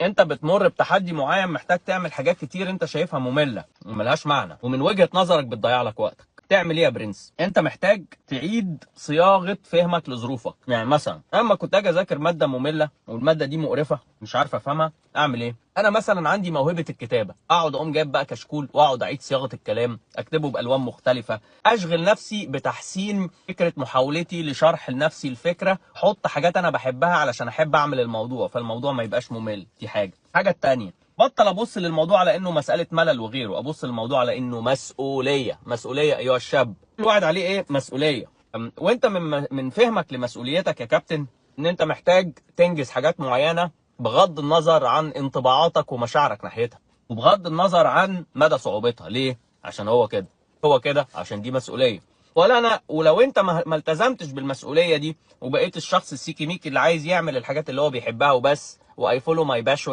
انت بتمر بتحدي معين، محتاج تعمل حاجات كتير انت شايفها ممله وملهاش معنى ومن وجهه نظرك بتضيع لك وقتك. تعمل ايه يا برنس؟ انت محتاج تعيد صياغه فهمك لظروفك. يعني مثلا اما كنت اجي اذاكر ماده ممله والماده دي مقرفه مش عارف افهمها، اعمل ايه؟ انا مثلا عندي موهبه الكتابه، اقعد اقوم جايب بقى كشكول واقعد اعيد صياغه الكلام، اكتبه بالوان مختلفه، اشغل نفسي بتحسين فكره محاولتي لشرح لنفسي الفكره، احط حاجات انا بحبها علشان احب اعمل الموضوع، فالموضوع ما يبقاش ممل. دي الحاجه التانيه، بطل ابص للموضوع على انه مساله ملل وغيره، ابص للموضوع على انه مسؤوليه ايها الشاب. كل واحد عليه ايه؟ مسؤوليه. وانت من فهمك لمسؤوليتك يا كابتن ان انت محتاج تنجز حاجات معينه بغض النظر عن انطباعاتك ومشاعرك ناحيتها، وبغض النظر عن مدى صعوبتها. ليه؟ عشان هو كده عشان دي مسؤوليه. ولا انا ولو انت ما التزمتش بالمسؤوليه دي وبقيت الشخص السيكي ميكي اللي عايز يعمل الحاجات اللي هو بيحبها وبس، واي فولو ماي باشون